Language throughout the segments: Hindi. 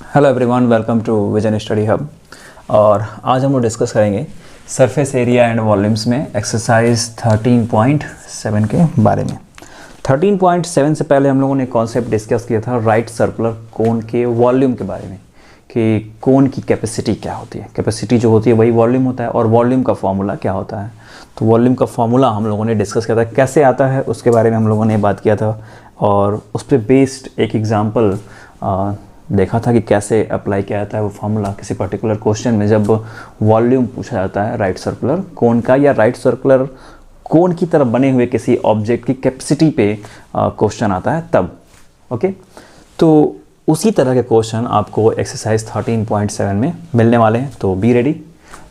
Hello everyone, welcome to Vision Study Hub. और आज हम लोग डिस्कस करेंगे सरफेस एरिया एंड वॉल्यूम्स में एक्सरसाइज 13.7 के बारे में। 13.7 से पहले हम लोगों ने कॉन्सेप्ट डिस्कस किया था राइट सर्कुलर कोन के वॉल्यूम के बारे में कि कोन की कैपेसिटी क्या होती है। कैपेसिटी जो होती है वही वॉल्यूम होता है और वॉल्यूम का फॉर्मूला क्या होता है। तो वॉल्यूम का फॉर्मूला हम लोगों ने डिस्कस किया था, कैसे आता है उसके बारे में हम लोगों ने बात किया था और उस पर बेस्ड एक एग्जाम्पल देखा था कि कैसे अप्लाई किया जाता है वो फार्मूला किसी पर्टिकुलर क्वेश्चन में जब वॉल्यूम पूछा जाता है राइट सर्कुलर कोन का या राइट सर्कुलर कोन की तरफ बने हुए किसी ऑब्जेक्ट की कैपेसिटी पे क्वेश्चन आता है तब। ओके, तो उसी तरह के क्वेश्चन आपको एक्सरसाइज 13.7 में मिलने वाले हैं, तो बी रेडी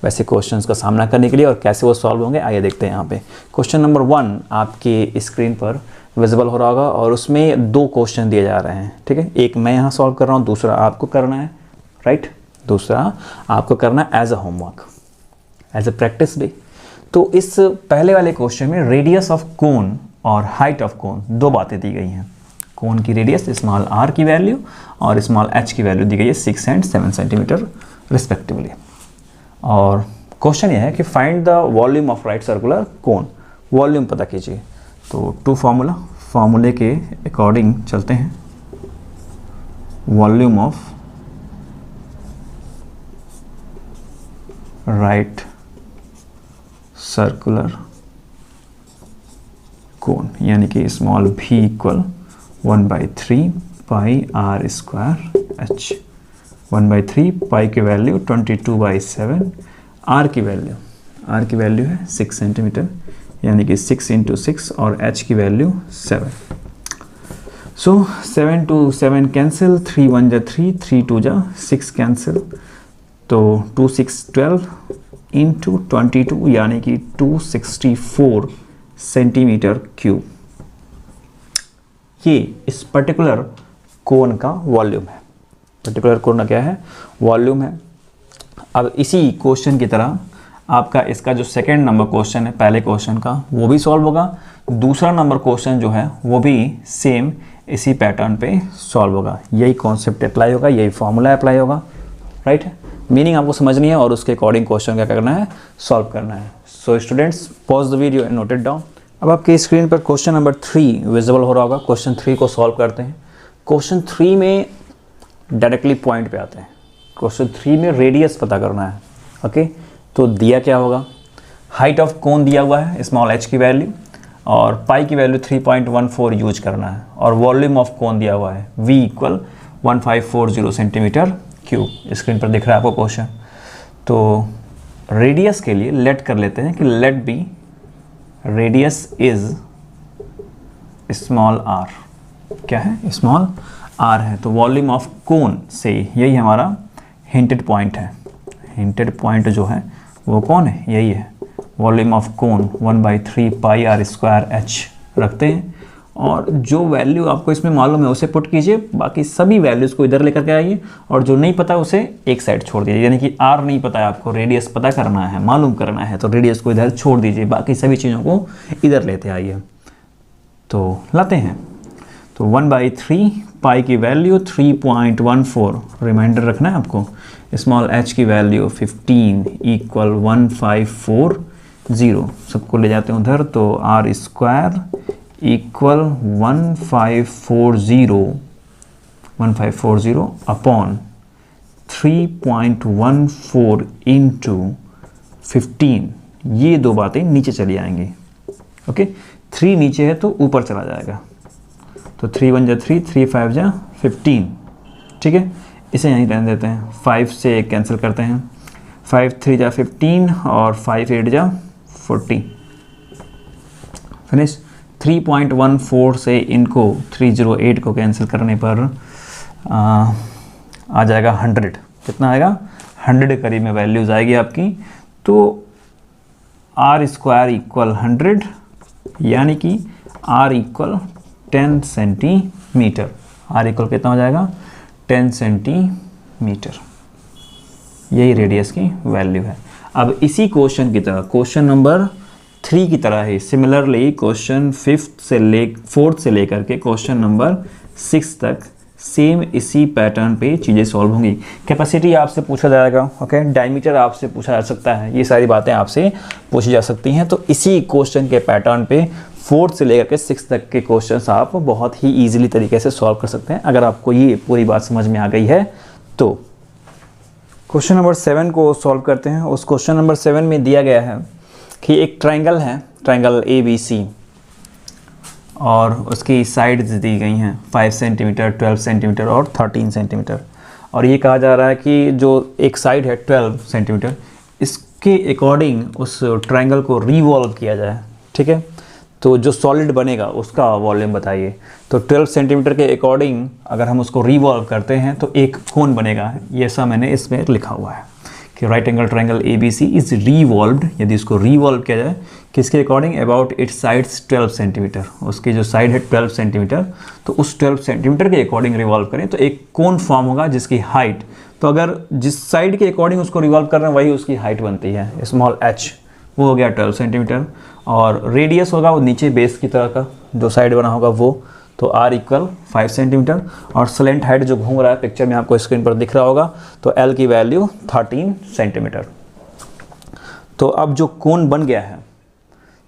वैसे क्वेश्चंस का सामना करने के लिए। और कैसे वो सॉल्व होंगे आइए देखते हैं। यहाँ पे क्वेश्चन नंबर 1 आपके स्क्रीन पर विजिबल हो रहा होगा और उसमें 2 क्वेश्चन दिए जा रहे हैं। ठीक है, एक मैं यहाँ सॉल्व कर रहा हूँ, दूसरा आपको करना है, राइट। दूसरा आपको करना है as a homework, as a practice day. तो इस पहले वाले क्वेश्चन में रेडियस ऑफ कोन और हाइट ऑफ कोन 2 बातें दी गई हैं। कोन की रेडियस स्मॉल r की वैल्यू और स्मॉल h की वैल्यू दी गई है 6 एंड 7 सेंटीमीटर रिस्पेक्टिवली। और क्वेश्चन ये है कि find the volume of right circular cone, volume पता कीजिए। तो टू फार्मूले के अकॉर्डिंग चलते हैं। Volume of right circular cone यानी कि स्मॉल v इक्वल 1/3 पाई r स्क्वायर h। 1/3 पाई की वैल्यू 22/7, r की वैल्यू है 6 सेंटीमीटर यानी कि 6 × 6 और h की वैल्यू 7। सो 7 to 7 कैंसिल, 3 1 जा 3, 3 2 जा 6 कैंसिल, तो 2 6 12 इंटू 22 यानी कि 264 सेंटीमीटर क्यूब। ये इस पर्टिकुलर कोन का वॉल्यूम है। पर्टिकुलर कोन का क्या है? वॉल्यूम है। अब इसी क्वेश्चन की तरह आपका इसका जो सेकेंड नंबर क्वेश्चन है पहले क्वेश्चन का वो भी सॉल्व होगा। दूसरा नंबर क्वेश्चन जो है वो भी सेम इसी पैटर्न पे सॉल्व होगा। यही कॉन्सेप्ट अप्लाई होगा, यही फॉर्मूला अप्लाई होगा, राइट। मीनिंग आपको समझनी है और उसके अकॉर्डिंग क्वेश्चन क्या करना है, सॉल्व करना है। So students pause the video and note it down. अब आपके स्क्रीन पर क्वेश्चन नंबर 3 विजिबल हो रहा होगा। क्वेश्चन 3 को सॉल्व करते हैं। क्वेश्चन 3 में डायरेक्टली पॉइंट पे आते हैं। क्वेश्चन 3 में रेडियस पता करना है। ओके, तो दिया क्या होगा, हाइट ऑफ कोन दिया हुआ है स्मॉल h की वैल्यू और पाई की वैल्यू 3.14 यूज करना है और वॉल्यूम ऑफ कोन दिया हुआ है v equal 1540 centimetre cube. Screen पर दिख रहा है आपको क्वेश्चन। तो रेडियस के लिए लेट कर लेते हैं कि let be radius is small r। क्या है? स्मॉल r है। तो वॉल्यूम ऑफ कोन से यही हमारा हिंटेड पॉइंट है। हिंटेड पॉइंट जो है वो कौन है? यही है। Volume of cone 1/3 pi r square h रखते हैं और जो वैल्यू आपको इसमें मालूम है उसे पुट कीजिए, बाकी सभी वैल्यूज़ को इधर लेकर के आइए और जो नहीं पता उसे एक साइड छोड़ दीजिए। यानी कि r नहीं पता है आपको, रेडियस पता करना है, मालूम करना है, तो रेडियस को इधर छोड़ दीजिए, बाकी सभी चीज़ों को इधर लेते आइए। तो लाते हैं, तो 1/3 पाई की वैल्यू 3.14 रिमाइंडर रखना है आपको। स्मॉल h की वैल्यू 15 इक्वल 1540, सबको ले जाते हैं उधर, तो r square equal 1540 upon 3.14 into 15। ये 2 बातें नीचे चली आएंगी। ओके, 3 नीचे है तो ऊपर चला जाएगा, तो 3 1 जा 3, 3 5 जा 15। ठीक है, इसे यहीं रहने देते हैं। 5 से कैंसिल करते हैं, 5 3 जा 15 और 5 8 जा 40। फिनिश। 3.14 से इनको 308 को कैंसिल करने पर आ जाएगा 100। कितना आएगा? 100 करीब में वैल्यूज आएगी आपकी। तो r स्क्वायर इक्वल 100 यानी कि r equal 10 centimetre. r equal कितना हो जाएगा? 10 सेंटीमीटर। यही रेडियस की वैल्यू है। अब इसी क्वेश्चन की तरह क्वेश्चन नंबर 3 की तरह ही सिमिलरली क्वेश्चन 4th से लेकर के क्वेश्चन नंबर 6 तक सेम इसी पैटर्न पे चीज़ें सॉल्व होंगी। कैपेसिटी आपसे पूछा जाएगा, ओके, डायमीटर आपसे पूछा जा सकता है, ये सारी बातें आपसे पूछी जा सकती हैं। तो इसी क्वेश्चन के पैटर्न पे 4th से लेकर के 6th तक के क्वेश्चंस आप बहुत ही ईजिली तरीके से सॉल्व कर सकते हैं अगर आपको ये पूरी बात समझ में आ गई है तो। क्वेश्चन नंबर 7 को सॉल्व करते हैं। उस क्वेश्चन नंबर 7 में दिया गया है कि एक ट्रायंगल है, ट्रायंगल ABC, और उसकी साइड्स दी गई हैं 5 सेंटीमीटर, 12 सेंटीमीटर और 13 सेंटीमीटर। और ये कहा जा रहा है कि जो एक साइड है 12 सेंटीमीटर, इसके अकॉर्डिंग उस ट्रायंगल को रिवॉल्व किया जाए, ठीक है। तो जो सॉलिड बनेगा उसका वॉल्यूम बताइए। तो 12 सेंटीमीटर के अकॉर्डिंग अगर हम उसको रिवॉल्व करते हैं तो एक कोन बनेगा, ये ऐसा मैंने इसमें लिखा हुआ है कि right angle triangle ABC is revolved, यदि इसको रिवॉल्व किया जाए किसके according, about it's sides 12 centimetre, उसकी जो साइड है 12 सेंटीमीटर, तो उस 12 सेंटीमीटर के अकॉर्डिंग रिवॉल्व करें तो एक कोन फॉर्म होगा जिसकी हाइट, तो अगर जिस साइड के अकॉर्डिंग उसको रिवॉल्व कर रहे हैं वही उसकी हाइट बनती है, स्मॉल h, वो हो गया 12 सेंटीमीटर। और रेडियस होगा वो नीचे बेस की तरह का जो साइड बना होगा वो, तो r इक्वल 5 सेंटीमीटर। और स्लेंट हाइट जो घूम रहा है पिक्चर में आपको स्क्रीन पर दिख रहा होगा, तो l की वैल्यू 13 सेंटीमीटर। तो अब जो कोन बन गया है,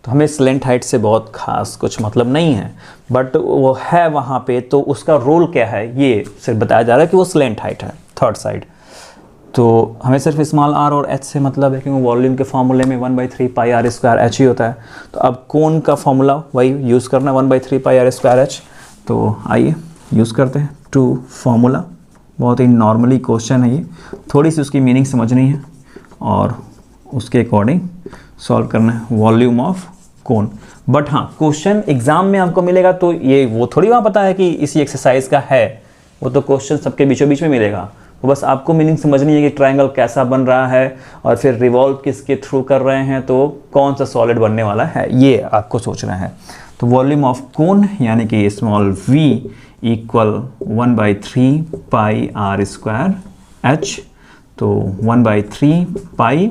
तो हमें स्लेंट हाइट से बहुत खास कुछ मतलब नहीं है, बट वो है वहाँ पे, तो उसका रोल क्या है ये सिर्फ बताया जा रहा है कि वो स्लेंट हाइट है, थर्ड साइड। तो हमें सिर्फ स्मॉल r और h से मतलब है, क्योंकि वॉल्यूम के फॉर्मूले में 1/3 पाई r स्क्वायर h ही होता है। तो अब कोन का फॉर्मूला वही यूज़ करना, 1/3 पाई r स्क्वायर h। तो आइए यूज़ करते हैं टू फॉर्मूला। बहुत ही नॉर्मली क्वेश्चन है ये, थोड़ी सी उसकी मीनिंग समझनी है और उसके अकॉर्डिंग सॉल्व करना है वॉल्यूम ऑफ कोन। बट हाँ, क्वेश्चन एग्जाम में आपको मिलेगा तो ये वो थोड़ी वहाँ पता है कि इसी एक्सरसाइज का है, वो तो क्वेश्चन सबके बीचों बीच में मिलेगा। वो बस आपको मीनिंग समझनी है कि ट्रायंगल कैसा बन रहा है और फिर रिवॉल्व किसके थ्रू कर रहे हैं, तो कौन सा सॉलिड बनने वाला है ये आपको सोचना है। तो वॉल्यूम ऑफ कोन यानी कि स्मॉल v इक्वल 1/3 पाई r स्क्वायर h। तो 1/3 पाई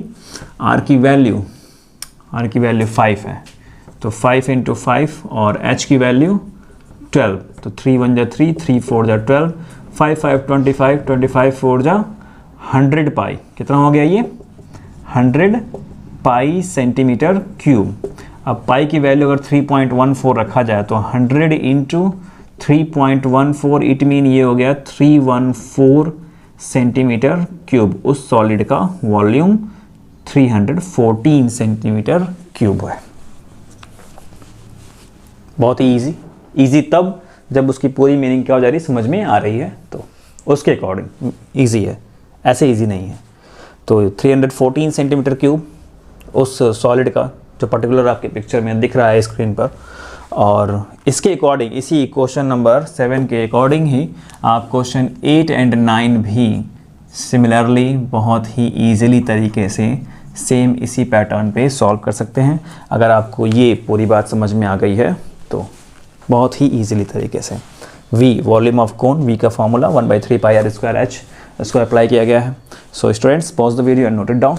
r की वैल्यू 5 है, तो 5 × 5 और h की वैल्यू 12, तो 3 × 1 = 3, 3 × 4 = 12, 5 × 5 = 25, 25 × 4 = 100 पाई। कितना हो गया ये? 100 पाई सेंटीमीटर क्यूब। अब पाई की वैल्यू अगर 3.14 रखा जाए तो 100 × 3.14 इट मीन ये हो गया 314 सेंटीमीटर क्यूब। उस सॉलिड का वॉल्यूम 314 सेंटीमीटर क्यूब है। बहुत ही इजी तब जब उसकी पूरी मीनिंग क्या हो जा रही समझ में आ रही है, तो उसके अकॉर्डिंग इजी है, ऐसे इजी नहीं है। तो 314 सेंटीमीटर क्यूब उस सॉलिड का जो पर्टिकुलर आपके पिक्चर में दिख रहा है स्क्रीन पर, और इसके अकॉर्डिंग इसी क्वेश्चन नंबर 7 के अकॉर्डिंग ही आप क्वेश्चन 8 और 9 भी सिमिलरली बहुत ही ईजिली तरीके से सेम इसी पैटर्न पे सॉल्व कर सकते हैं। अगर आपको ये पूरी बात समझ में आ गई है तो बहुत ही ईजिली तरीके से। v volume of cone, v का फॉर्मूला 1/3 पाई r स्क्वायर h इसको अप्लाई किया गया है। So students, pause the video and note it down.